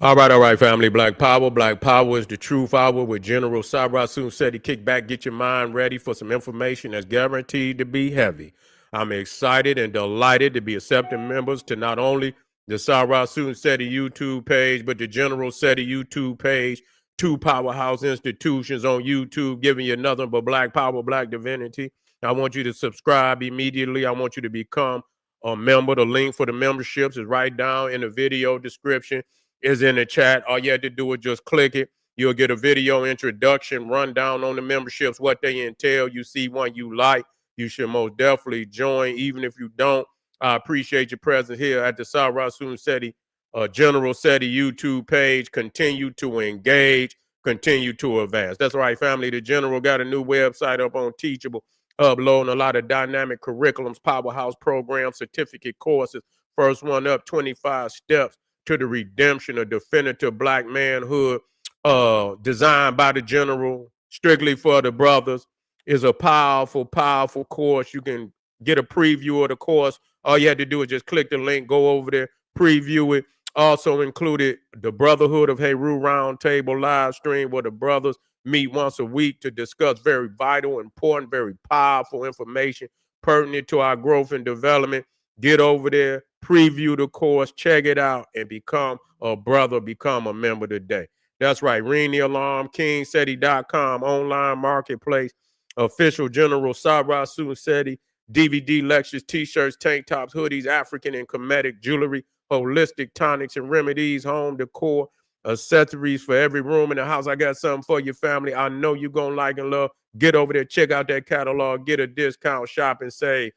All right, family. Black Power. Black Power is the truth hour with General Sarasun Seti. Kick back, get your mind ready for some information that's guaranteed to be heavy. I'm excited and delighted to be accepting members to not only the Sarasun Seti YouTube page, but the General Seti YouTube page. Two powerhouse institutions on YouTube giving you nothing but Black Power, Black Divinity. I want you to subscribe immediately. I want you to become a member. The link for the memberships is right down in the video description, is in the chat. All you have to do is just click it. You'll get a video introduction, rundown on the memberships, what they entail. You see one you like, you should most definitely join. Even if you don't, I appreciate your presence here at the Sarasun Seti General Seti YouTube page. Continue to engage, continue to advance. That's right, family. The General got a new website up on Teachable, uploading a lot of dynamic curriculums, powerhouse programs, certificate courses. First one up, 25 steps to the redemption of definitive black manhood, designed by the General, strictly for the brothers, is a powerful, powerful course. You can get a preview of the course. All you have to do is just click the link, go over there, preview it. Also included the Brotherhood of Heru Roundtable live stream, where the brothers meet once a week to discuss very vital, important, very powerful information pertinent to our growth and development. Get over there, preview the course, check it out, and become a brother, become a member today. That's right. Ring the alarm, kingseti.com, online marketplace, official General Sarasun Seti, DVD lectures, t-shirts, tank tops, hoodies, African and Kemetic jewelry, holistic tonics and remedies, home decor, accessories for every room in the house. I got something for your family. I know you're going to like and love. Get over there, check out that catalog, get a discount, shop and save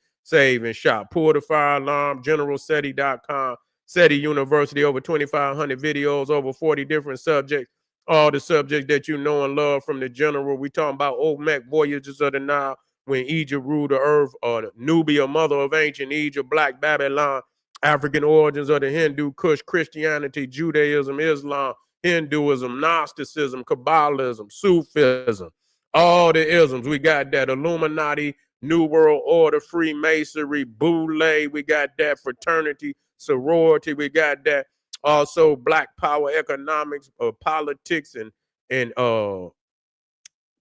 and shop. Pull the fire alarm, generalseti.com. SETI University, over 2,500 videos, over 40 different subjects, all the subjects that you know and love from the General. We talking about Olmec voyages of the Nile, when Egypt ruled the earth, Nubia, mother of ancient Egypt, Black Babylon, African origins of the Hindu Kush, Christianity, Judaism, Islam, Hinduism, Gnosticism, Kabbalism, Sufism, all the isms. We got that. Illuminati, New World Order, Freemasonry, Boule. We got that. Fraternity, sorority. We got that. Also, Black Power, economics, politics, and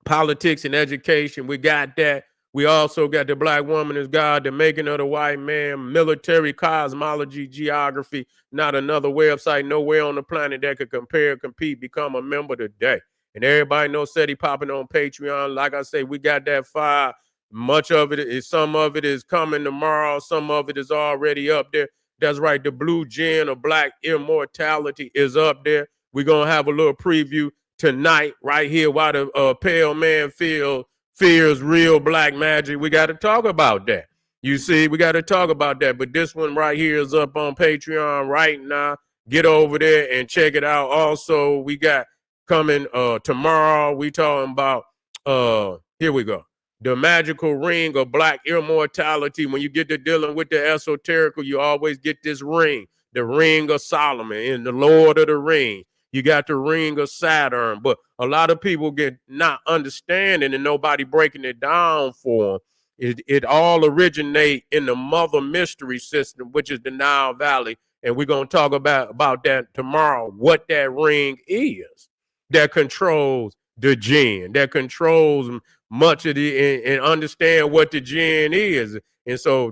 politics and education. We got that. We also got the Black woman is God, the making of the white man, military, cosmology, geography. Not another website nowhere on the planet that could compare, compete, become a member today. And everybody knows SETI popping on Patreon. Like I say, we got that fire. Much of it is, some of it is coming tomorrow. Some of it is already up there. That's right. The blue gin of Black immortality is up there. We're going to have a little preview tonight right here while the pale man fears real black magic. We got to talk about that. You see, we got to talk about that. But this one right here is up on Patreon right now. Get over there and check it out. Also, we got coming tomorrow. We talking about here we go. The magical ring of Black immortality. When you get to dealing with the esoteric, you always get this ring, the ring of Solomon in the Lord of the Rings. You got the ring of Saturn, but a lot of people get not understanding and nobody breaking it down for them. It all originate in the mother mystery system, which is the Nile Valley. And we're going to talk about that tomorrow, what that ring is that controls the jinn, that controls much of the, and understand what the jinn is. And so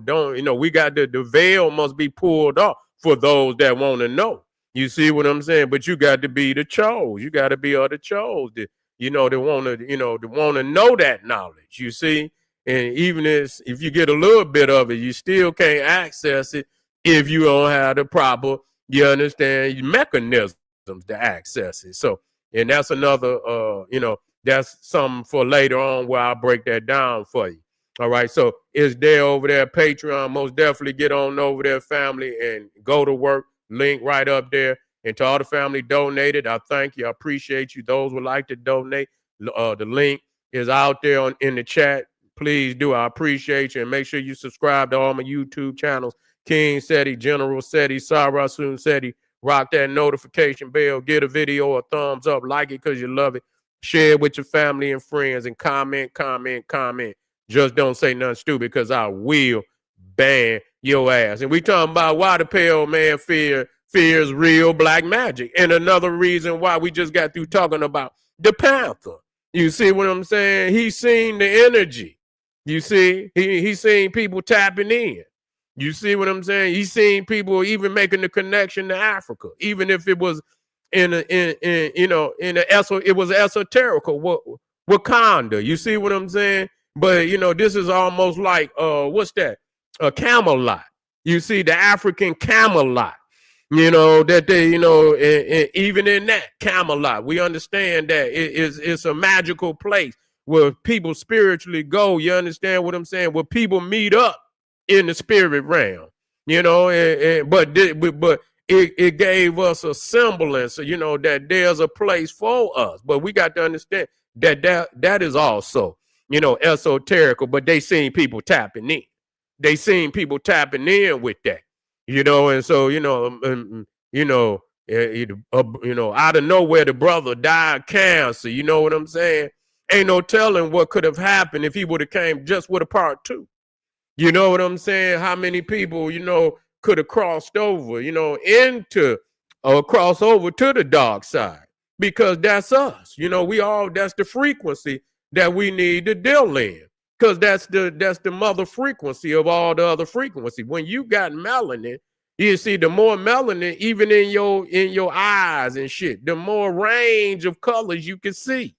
we got the veil must be pulled off for those that want to know. You see what I'm saying? But you got to be the chose. You got to be of the chose. That they want to know that knowledge. You see, and even if you get a little bit of it, you still can't access it if you don't have the proper, you understand, mechanisms to access it. So, and that's another, that's something for later on where I'll break that down for you. All right, so it's there over there, Patreon. Most definitely get on over there, family, and go to work. Link right up there. And to all the family donated, I thank you. I appreciate you. Those would like to donate, the link is out there in the chat. Please do. I appreciate you. And make sure you subscribe to all my YouTube channels. King Seti, General Seti, Sarasun Seti. Rock that notification bell. Get a video a thumbs up. Like it because you love it. Share it with your family and friends. And comment. Just don't say nothing stupid because I will ban your ass. And we talking about why the pale man fears real black magic. And another reason why we just got through talking about the Panther. You see what I'm saying? He's seen the energy. You see, he's seen people tapping in. You see what I'm saying? He's seen people even making the connection to Africa, even if it was in it was esoterical Wakanda. You see what I'm saying? But this is almost like what's that? A Camelot. You see the African Camelot. That they, and even in that Camelot, we understand that it's a magical place where people spiritually go. You understand what I'm saying? Where people meet up in the spirit realm, but it gave us a semblance, that there's a place for us. But we got to understand that is also, esoterical, but they seen people tapping in. They seen people tapping in with that. And so, out of nowhere, the brother died of cancer. You know what I'm saying? Ain't no telling what could have happened if he would have came just with a part 2. You know what I'm saying? How many people, could have crossed over, into or cross over to the dark side? Because that's us. That's the frequency that we need to deal in. Because that's the mother frequency of all the other frequency. When you got melanin, you see the more melanin, even in your eyes and shit, the more range of colors you can see.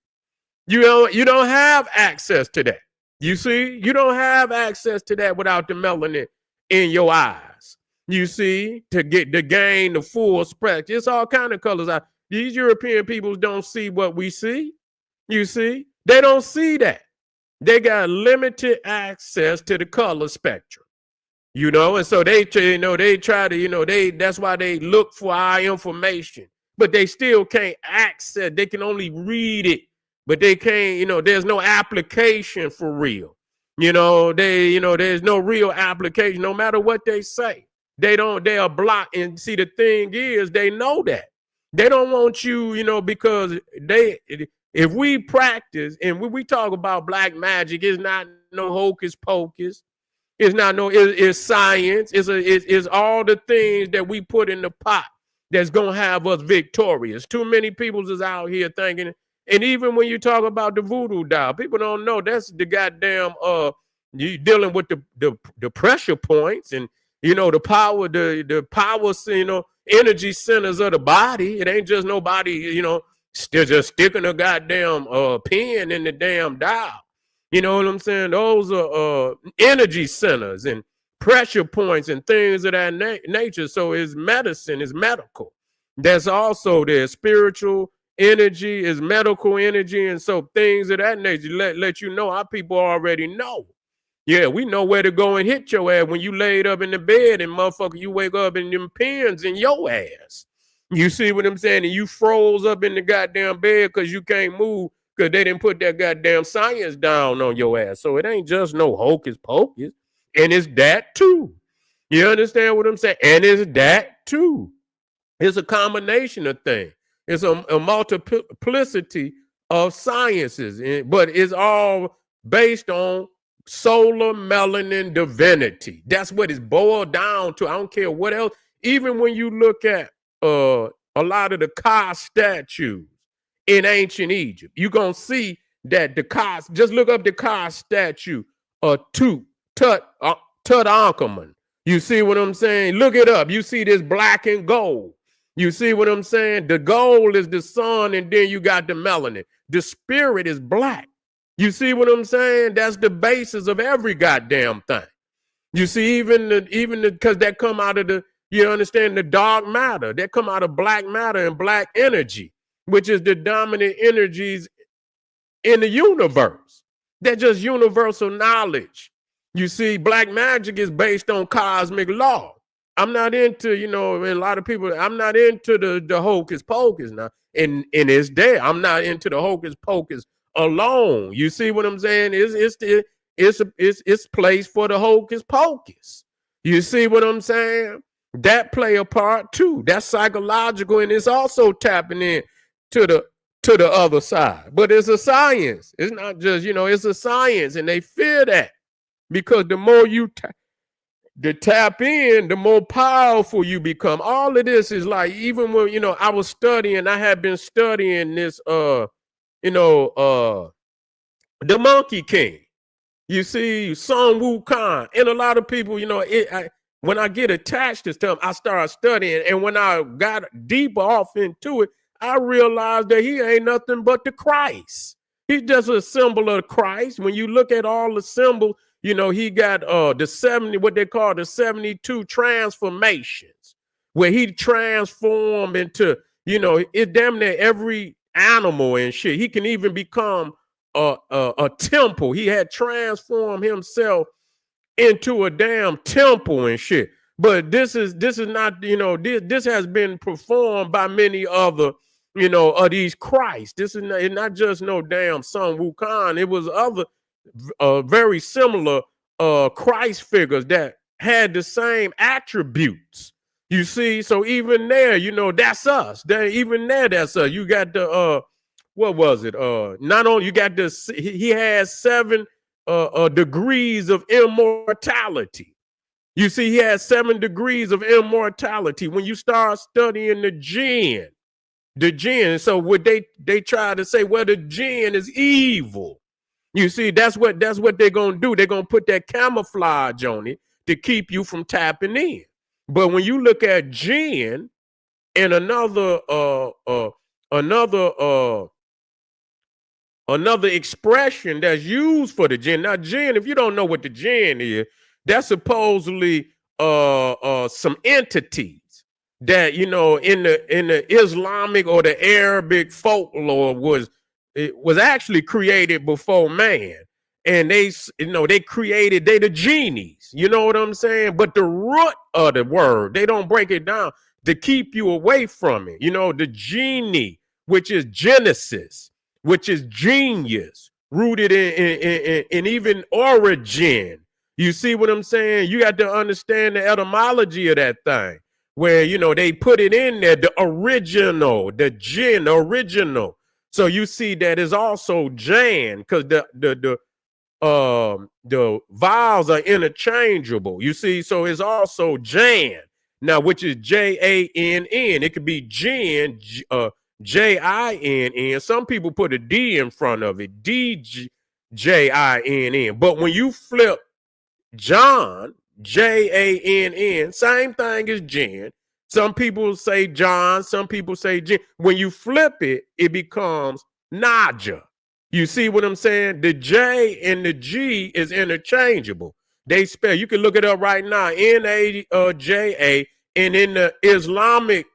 You don't have access to that. You see, you don't have access to that without the melanin in your eyes. You see, to gain the full spectrum. It's all kind of colors. These European people don't see what we see. You see, they don't see that. They got limited access to the color spectrum, and so they try to, that's why they look for our information, but they still can't access. They can only read it, but they can't, there's no application for real. There's no real application, no matter what they say. They are blocked. And see, the thing is, they know that. They don't want you, because if we practice and when we talk about black magic, it's not no hocus pocus. It's not it's science. It's all the things that we put in the pot that's gonna have us victorious. Too many people is out here thinking, and even when you talk about the voodoo doll, people don't know that's the goddamn you dealing with the pressure points and the power, the power, energy centers of the body. It ain't just nobody, still just sticking a goddamn pin in the damn dial. You know what I'm saying? Those are energy centers and pressure points and things of that nature. So it's medicine, it's medical. That's also there. Spiritual energy is medical energy. And so things of that nature let you know. Our people already know. Yeah, we know where to go and hit your ass when you laid up in the bed and motherfucker, you wake up and them pins in your ass. You see what I'm saying? And you froze up in the goddamn bed because you can't move because they didn't put that goddamn science down on your ass. So it ain't just no hocus pocus. And it's that too. You understand what I'm saying? And it's that too. It's a combination of things. It's a multiplicity of sciences, but it's all based on solar melanin divinity. That's what it's boiled down to. I don't care what else. Even when you look at a lot of the Ka statues in ancient Egypt, you're going to see that the Ka, just look up the Ka statue of Tutankhamun. You see what I'm saying? Look it up. You see this black and gold. You see what I'm saying? The gold is the sun, and then you got the melanin. The spirit is black. You see what I'm saying? That's the basis of every goddamn thing. You see, even because that come out of you understand, the dark matter. That come out of black matter and black energy, which is the dominant energies in the universe. They're just universal knowledge. You see, black magic is based on cosmic law. I'm not into, and a lot of people, I'm not into the hocus pocus now. And it's there. I'm not into the hocus pocus alone. You see what I'm saying? It's place for the hocus pocus. You see what I'm saying? That play a part too. That's psychological, and it's also tapping in to the other side. But it's a science. It's not just, it's a science, and they fear that because the more you to tap in, the more powerful you become. All of this is like, even when, I was studying, I had been studying this, the Monkey King. You see, Sun Wukong, and a lot of people, when I get attached to stuff, I start studying, and when I got deeper off into it, I realized that he ain't nothing but the Christ. He's just a symbol of Christ. When you look at all the symbols, he got the 70, what they call the 72 transformations, where he transformed into, it damn near every animal and shit. He can even become a temple. He had transformed himself into a damn temple and shit. But this is not, this has been performed by many other, of these Christ. This is not just no damn Sun Wukong. It was other very similar Christ figures that had the same attributes. You see, so even there, that's us. Even there, that's us. You got the what was it? Not only you got this, he has 7 degrees of immortality. You see, he has 7 degrees of immortality. When you start studying the jinn, so what they try to say, well, the jinn is evil. You see, that's what they're gonna do. They're gonna put that camouflage on it to keep you from tapping in. But when you look at jinn and another expression that's used for the jinn. Now, jinn, if you don't know what the jinn is, that's supposedly some entities that, in the Islamic or the Arabic folklore was actually created before man. And they created, they the genies, you know what I'm saying? But the root of the word, they don't break it down to keep you away from it. The genie, which is Genesis, which is genius, rooted in even origin. You see what I'm saying? You got to understand the etymology of that thing, where, they put it in there, the original, the jinn, original. So you see that is also Jan, because the vowels are interchangeable. You see, so it's also Jan now, which is Jann. It could be Jinn, Jinn. Some people put a D in front of it, Djinn. But when you flip John, Jann, same thing as Jen. Some people say John, some people say Jen. When you flip it, it becomes Naja. You see what I'm saying? The J and the G is interchangeable. They spell, you can look it up right now, Naja, and in the Islamic,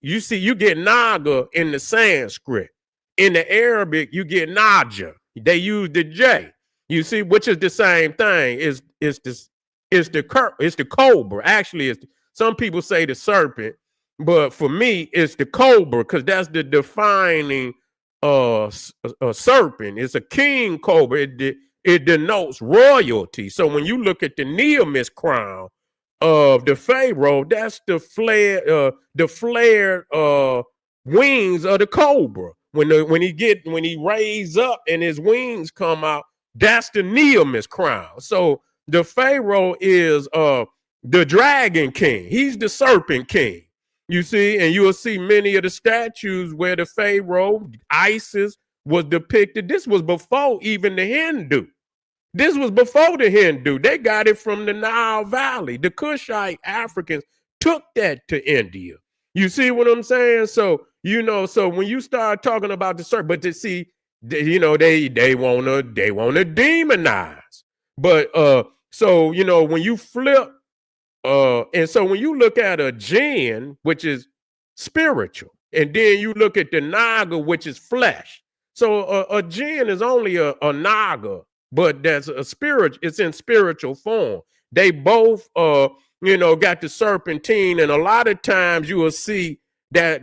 you see, you get Naga in the Sanskrit. In the Arabic, you get Naja. They use the J. You see, which is the same thing. It's the cobra. Actually, some people say the serpent, but for me, it's the cobra, because that's the defining serpent. It's a king cobra. It denotes royalty. So when you look at the Nemesis crown of the Pharaoh, that's the flared wings of the cobra. When he raise up and his wings come out, that's the Nemesis crown. So the Pharaoh is the dragon king. He's the serpent king. You see, and you will see many of the statues where the Pharaoh, Isis, was depicted. This was before even the Hindu. This was before the Hindu. They got it from the Nile Valley. The Kushite Africans took that to India. You see what I'm saying? So, so when you start talking about the serpent, but to see, they wanna demonize. But so when you flip, and so when you look at a jinn, which is spiritual, and then you look at the Naga, which is flesh. So a jinn is only a Naga, but that's a spirit. It's in spiritual form. They both, got the serpentine, and a lot of times you will see that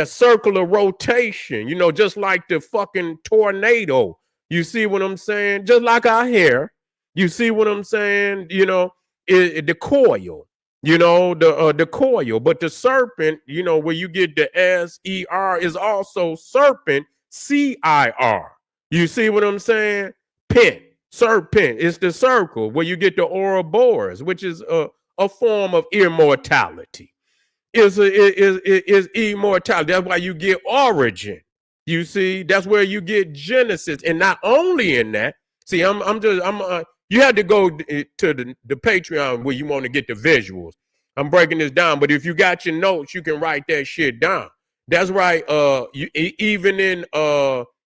circular rotation. Just like the fucking tornado. You see what I'm saying? Just like our hair. You see what I'm saying? The coil. The coil. But the serpent, where you get the SER, is also serpent, CIR. You see what I'm saying? Pit. Serpent is the circle where you get the Ouroboros, which is a form of immortality. Is immortality. That's why you get origin. You see, that's where you get Genesis, and not only in that. See, you had to go to the Patreon where you want to get the visuals. I'm breaking this down, but if you got your notes, you can write that shit down. That's right. Even in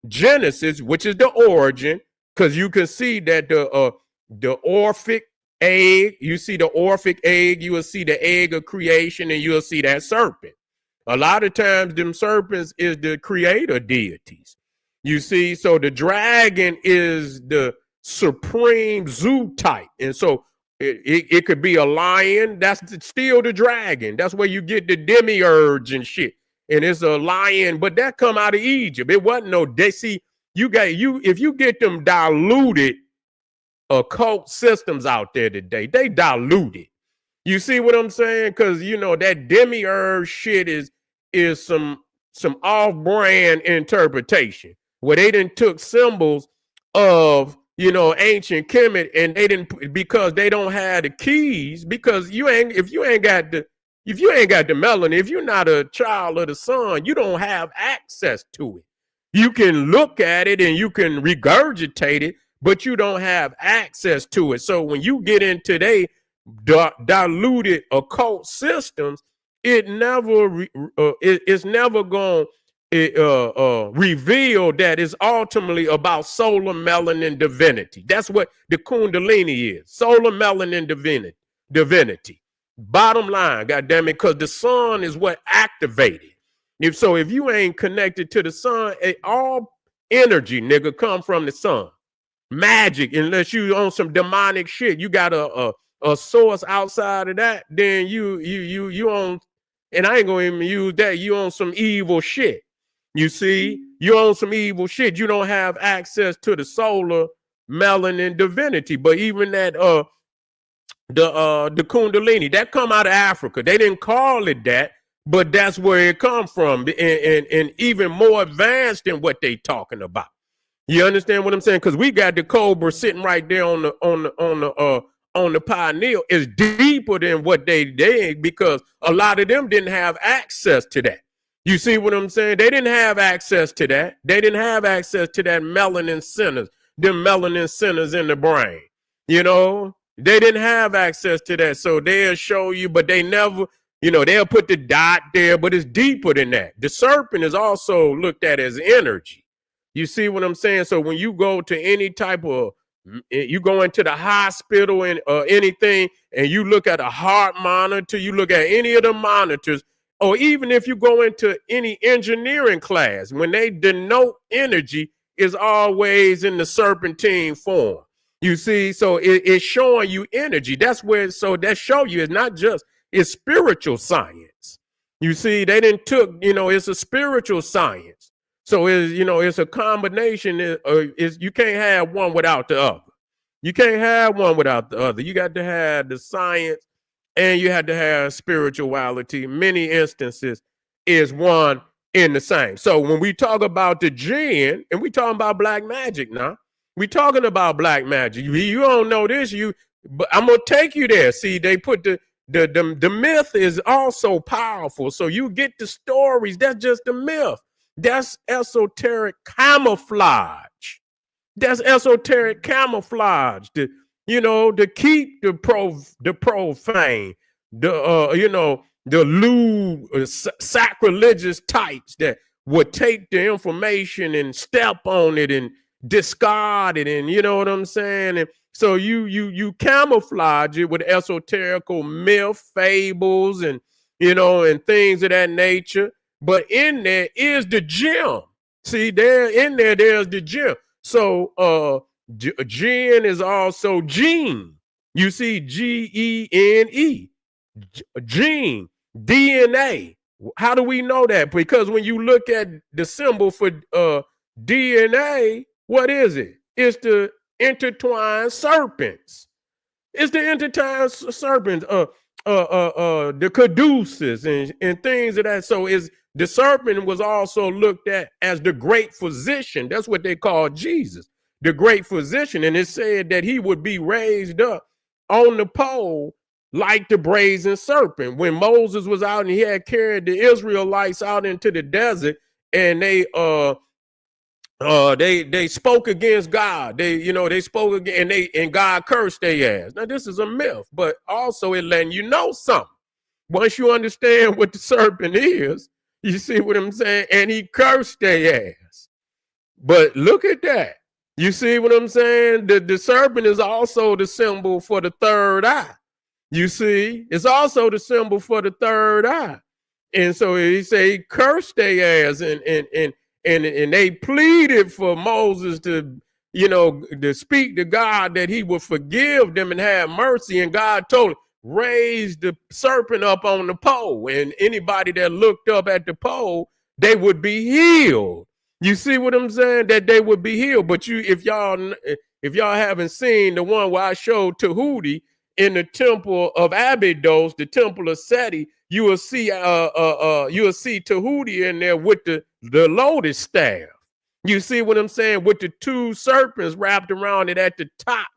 Genesis, which is the origin, because you can see that the Orphic egg, you see the Orphic egg, you will see the egg of creation, and you'll see that serpent. A lot of times, them serpents is the creator deities. You see, so the dragon is the supreme zoo type, and so it could be a lion. That's still the dragon. That's where you get the demiurge and shit. And it's a lion, but that come out of Egypt. It wasn't no. They see if you get them diluted occult systems out there today, they diluted. You see what I'm saying? Because that demiurge shit is some off-brand interpretation where they didn't took symbols of ancient Kemet, and they didn't, because they don't have the keys, because if you ain't got the melanin, if you're not a child of the sun, you don't have access to it. You can look at it and you can regurgitate it, but you don't have access to it. So when you get into diluted occult systems, it's never going to reveal that it's ultimately about solar melanin divinity. That's what the Kundalini is. Solar melanin divinity. Bottom line, goddamn it, because the sun is what activated. If you ain't connected to the sun, all energy, nigga, come from the sun. Magic, unless you on some demonic shit, you got a source outside of that, then you on, and I ain't gonna even use that, you on some evil shit. You see, you on some evil shit. You don't have access to the solar melanin divinity. But even that the Kundalini, that come out of Africa. They didn't call it that, but that's where it come from, and even more advanced than what they talking about. You understand what I'm saying? Because we got the Cobra sitting right there on the pineal. Is deeper than what they did, because a lot of them didn't have access to that. You see what I'm saying? They didn't have access to that. They didn't have access to that melanin centers, them melanin centers in the brain. They didn't have access to that. So they'll show you, but they never, they'll put the dot there, but it's deeper than that. The serpent is also looked at as energy. You see what I'm saying? So when you go to any type of, you go into the hospital and anything, and you look at a heart monitor, you look at any of the monitors, or even if you go into any engineering class, when they denote energy, is always in the serpentine form. You see, so it's showing you energy. That's where, so that show you it's not just, it's spiritual science. You see, they didn't took, it's a spiritual science. So it's a combination. You can't have one without the other. You can't have one without the other. You got to have the science, and you had to have spirituality. Many instances is one in the same. So when we talk about the jinn, and we talking about black magic now, we talking about black magic. You don't know this, but I'm gonna take you there. See, they put the myth is also powerful. So you get the stories. That's just the myth. That's esoteric camouflage. That's esoteric camouflage. To keep the profane, the lewd, sacrilegious types that would take the information and step on it and discard it, and you know what I'm saying? And so you camouflage it with esoterical myth, fables, and and things of that nature. But in there is the gem. See, there's the gem. So gene is also gene. You see, Gene, gene, DNA. How do we know that? Because when you look at the symbol for DNA, what is it? It's the intertwined serpents. It's the intertwined serpents, the caduceus and things of that. So the serpent was also looked at as the great physician. That's what they call Jesus. the great physician, and it said that he would be raised up on the pole like the brazen serpent. When Moses was out and he had carried the Israelites out into the desert, and they spoke against God. They spoke again, and God cursed their ass. Now this is a myth, but also it letting you know something. Once you understand what the serpent is, you see what I'm saying? And he cursed their ass. But look at that. You see what I'm saying? The serpent is also the symbol for the third eye. You see, it's also the symbol for the third eye. And so he say he cursed their ass, and they pleaded for Moses to, to speak to God that he would forgive them and have mercy. And God told him, raise the serpent up on the pole, and anybody that looked up at the pole, they would be healed. You see what I'm saying? That they would be healed. But if y'all haven't seen the one where I showed Tahuti in the temple of Abydos, the temple of Seti, you will see Tahuti in there with the lotus staff. You see what I'm saying? With the two serpents wrapped around it at the top.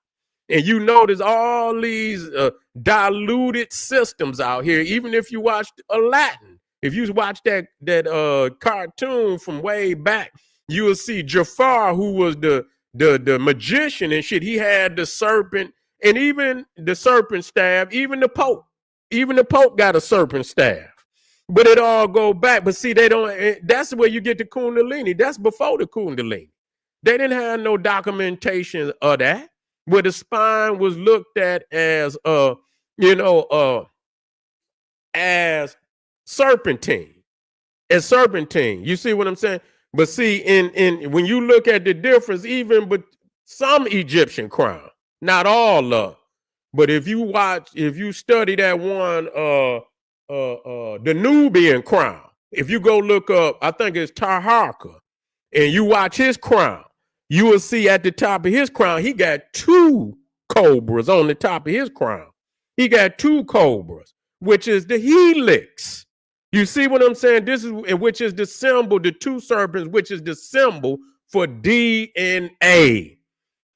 And you notice all these diluted systems out here. Even if you watched Aladdin, if you watch that cartoon from way back, you will see Jafar, who was the magician and shit. He had the serpent, and even the serpent staff. Even the Pope got a serpent staff. But it all go back. But see, they don't. That's where you get the Kundalini. That's before the Kundalini. They didn't have no documentation of that, where the spine was looked at as as serpentine. You see what I'm saying? But see, in when you look at the difference, even with some Egyptian crown, not all of, but if you study that one, the Nubian crown, if you go look up, I think it's Taharka, and you watch his crown, you will see at the top of his crown, he got two cobras on the top of his crown. He got two cobras, which is the helix. You see what I'm saying? Which is the symbol, the two serpents, which is the symbol for DNA.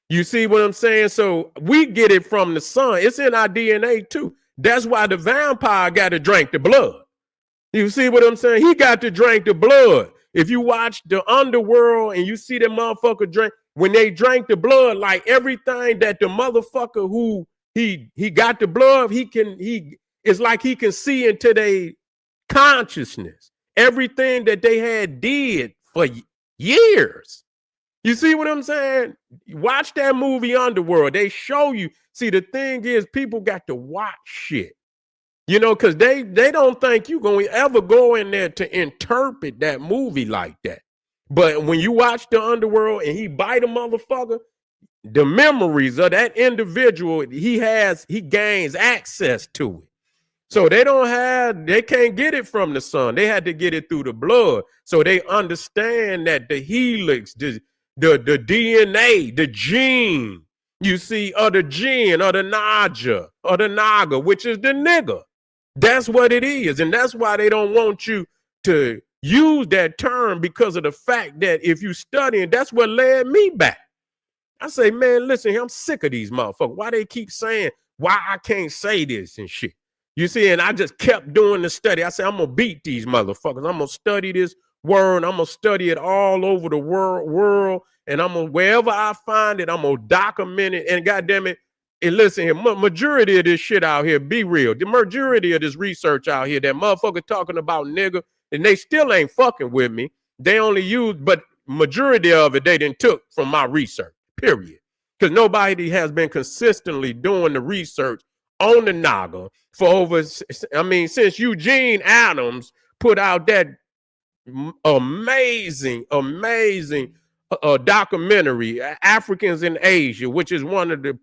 You see what I'm saying? So we get it from the sun. It's in our DNA too. That's why the vampire got to drink the blood. You see what I'm saying? He got to drink the blood. If you watch the underworld and you see that motherfucker drink, when they drank the blood, like everything that the motherfucker who he got the blood, it's like he can see into their consciousness, everything that they had did for years. You see what I'm saying? Watch that movie Underworld. They show you. See, the thing is, people got to watch shit. Because they don't think you're going to ever go in there to interpret that movie like that. But when you watch the Underworld and he bite a motherfucker, the memories of that individual, he gains access to it. So they can't get it from the sun. They had to get it through the blood. So they understand that the helix, the DNA, the gene, you see, or the jinn, or the Naga, which is the nigga. That's what it is. And that's why they don't want you to use that term, because of the fact that if you study, and that's what led me back. I say, man, listen, I'm sick of these motherfuckers. Why they keep saying why I can't say this and shit. You see, and I just kept doing the study. I said, I'm going to beat these motherfuckers. I'm going to study this word. I'm going to study it all over the world. And wherever I find it, I'm going to document it. And goddamn it, and listen here, majority of this shit out here, be real. The majority of this research out here, that motherfucker talking about nigga, and they still ain't fucking with me. They only use, but majority of it, they didn't took from my research, period. Because nobody has been consistently doing the research on the Naga for since Eugene Adams put out that amazing documentary, Africans in Asia, which is one of the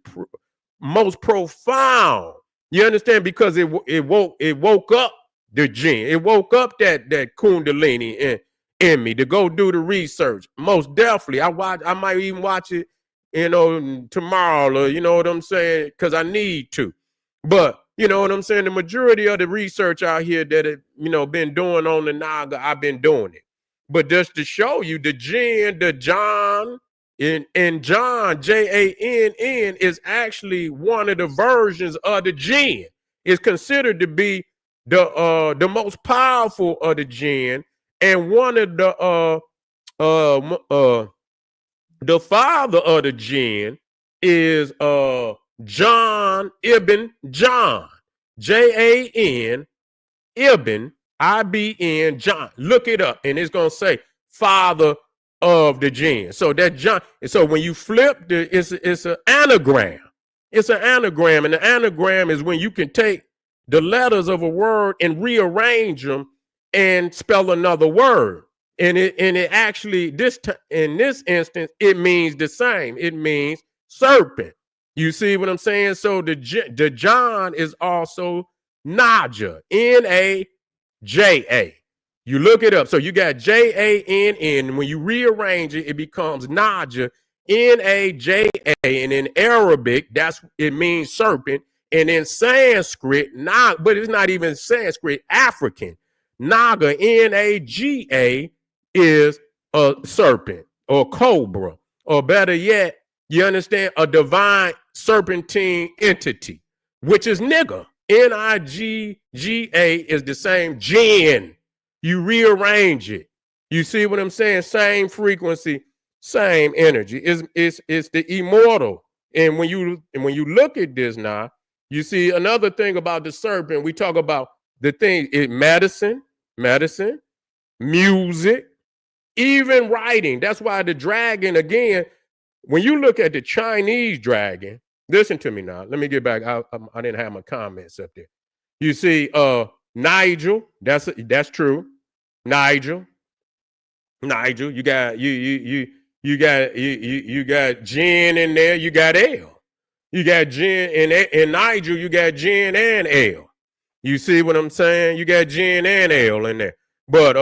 most profound. You understand? Because it woke up the gene. It woke up that Kundalini in me to go do the research. Most definitely. I might even watch it, tomorrow, or you know what I'm saying? Because I need to. But you know what I'm saying? The majority of the research out here that it, been doing on the Naga, I've been doing it. But just to show you the jinn, the John, In John, Jann, is actually one of the versions of the jinn. It's considered to be the most powerful of the jinn, and one of the father of the jinn is John Ibn John, Jan Ibn IBN John. Look it up, and it's gonna say father of the jinn. So that John. So when you flip it's an anagram. It's an anagram, and the anagram is when you can take the letters of a word and rearrange them and spell another word. And it actually in this instance it means the same. It means serpent. You see what I'm saying? So the John is also Naja, Naja. You look it up. So you got Jann. When you rearrange it, it becomes Naja, Naja. And in Arabic, it means serpent. And in Sanskrit, but it's not even Sanskrit, African. Naga, Naga, is a serpent or cobra. Or better yet, you understand, a divine serpentine entity, which is nigga. Niga is the same jinn. You rearrange it. You see what I'm saying? Same frequency, same energy. It's the immortal. And when you look at this now, you see another thing about the serpent. We talk about the thing, medicine, music, even writing. That's why the dragon, again, when you look at the Chinese dragon, listen to me now. Let me get back. I didn't have my comments up there. You see, Nigel. That's true. Nigel. You got you got Jen in there. You got L. You got Jen and Nigel. You got Jen and L. You see what I'm saying? You got Jen and L in there. But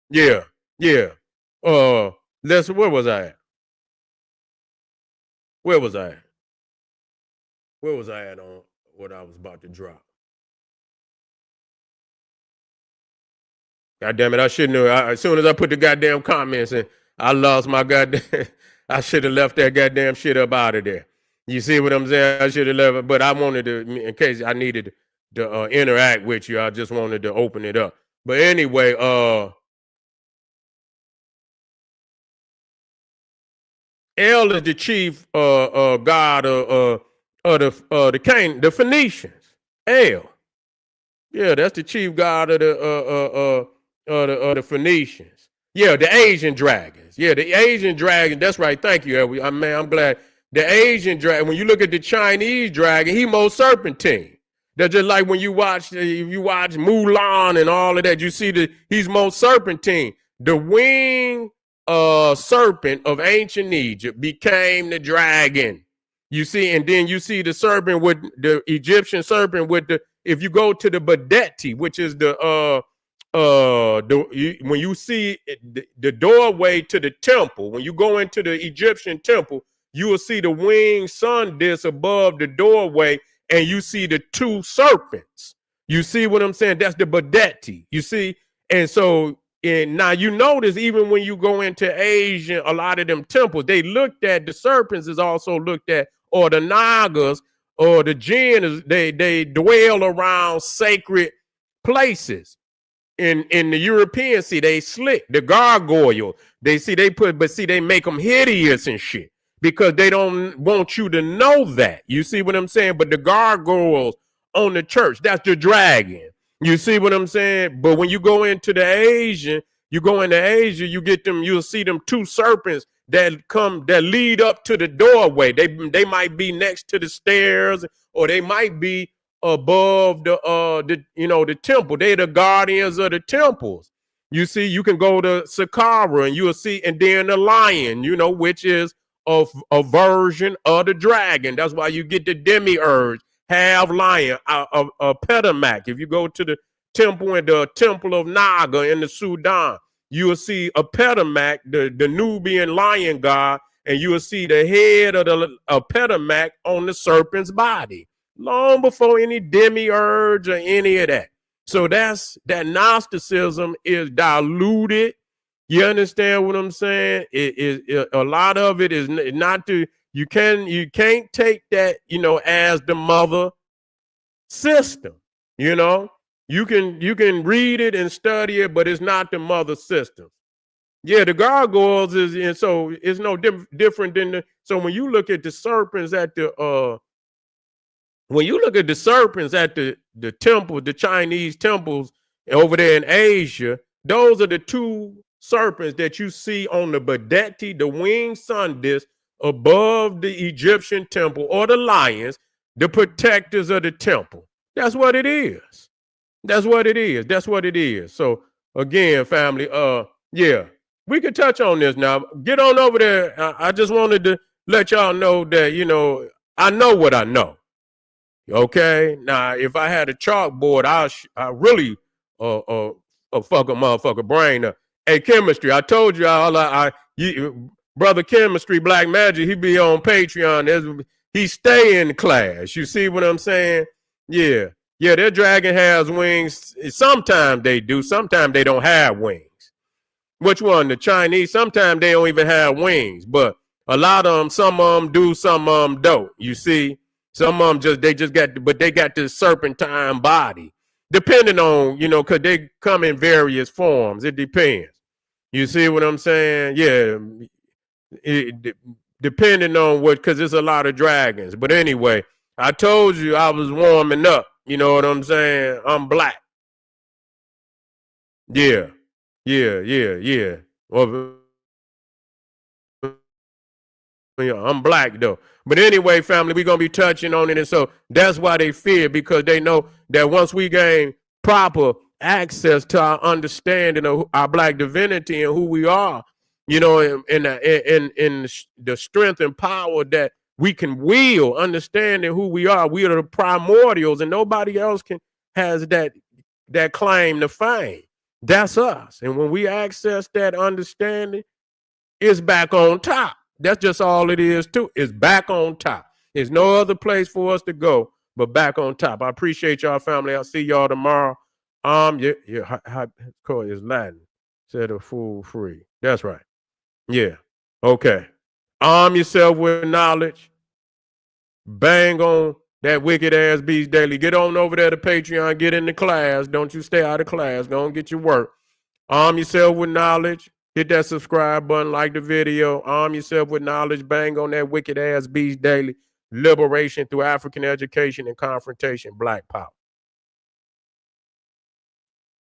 yeah. Where was I at? Where was I at on what I was about to drop? God damn it, I shouldn't have. As soon as I put the goddamn comments in, I lost my goddamn. I should have left that goddamn shit up out of there. You see what I'm saying? I should have left it, but I wanted to, in case I needed to interact with you, I just wanted to open it up. But anyway, El is the chief god of the Phoenicians. El, yeah, that's the chief god of the Phoenicians. Yeah, the Asian dragons. Yeah, the Asian dragon. That's right. Thank you, Elwie. I'm glad. The Asian dragon. When you look at the Chinese dragon, he most serpentine. That's just like when you watch Mulan and all of that. You see he's most serpentine. The wing serpent of ancient Egypt became the dragon. You see, and then you see the serpent with the Egyptian serpent with the. If you go to the Badetti, which is when you see the doorway to the temple, when you go into the Egyptian temple, you will see the winged sun disk above the doorway, and you see the two serpents. You see what I'm saying? That's the Badetti. You see, and so. And now you notice even when you go into Asia, a lot of them temples, they looked at the serpents is also looked at, or the Nagas or the jinns, they dwell around sacred places. In the European, see, they slick the gargoyle. They make them hideous and shit because they don't want you to know that. You see what I'm saying? But the gargoyles on the church, that's the dragon. You see what I'm saying? But when you go into Asia, you get them, you'll see them two serpents that lead up to the doorway. They might be next to the stairs, or they might be above the temple. They're the guardians of the temples. You see, you can go to Saqqara and you'll see, and then the lion, which is a version of the dragon. That's why you get the demiurge. Half lion, a petamak. If you go to the temple of Naga in the Sudan, you will see a petamak, the Nubian lion god, and you will see the head of a petamak on the serpent's body, long before any demiurge or any of that. So that Gnosticism is diluted You understand what I'm saying? A lot of it is not to, you can't take that, as the mother system. You can read it and study it, but it's not the mother system. Yeah, the gargoyles is, and so it's no different than so when you look at the serpents at the when you look at the serpents at the temple, the Chinese temples over there in Asia, those are the two serpents that you see on the Badeti, the winged sun disk above the Egyptian temple, or the lions, the protectors of the temple. That's what it is. That's what it is. That's what it is. So again, family, yeah, we could touch on this now. Get on over there. I just wanted to let y'all know that, I know what I know. Okay, now if I had a chalkboard, I really fuck a motherfucker brain up. Hey, chemistry, I told you brother chemistry, Black Magic, he be on Patreon. He stay in class. You see what I'm saying? Yeah, their dragon has wings. Sometimes they do. Sometimes they don't have wings. Which one? The Chinese? Sometimes they don't even have wings, but a lot of them, some of them do, some of them don't. You see? Some of them they got this serpentine body, depending on, because they come in various forms. It depends. You see what I'm saying? Yeah, depending on what, because there's a lot of dragons. But anyway, I told you I was warming up. You know what I'm saying? I'm black. Yeah. Well, I'm black though. But anyway, family, we're gonna be touching on it, and so that's why they fear, because they know that once we gain proper access to our understanding of our black divinity and who we are, in the strength and power that we can wield, understanding who we are the primordials, and nobody else has that claim to fame. That's us, and when we access that understanding, it's back on top. That's just all it is, too. It's back on top. There's no other place for us to go but back on top. I appreciate y'all, family. I'll see y'all tomorrow. Call is Latin. Set a fool free. That's right. Yeah. Okay. Arm yourself with knowledge. Bang on that wicked ass beast daily. Get on over there to Patreon. Get into class. Don't you stay out of class. Go and get your work. Arm yourself with knowledge. Hit that subscribe button, like the video. Arm yourself with knowledge. Bang on that wicked ass beast daily. Liberation through African education and confrontation. Black power.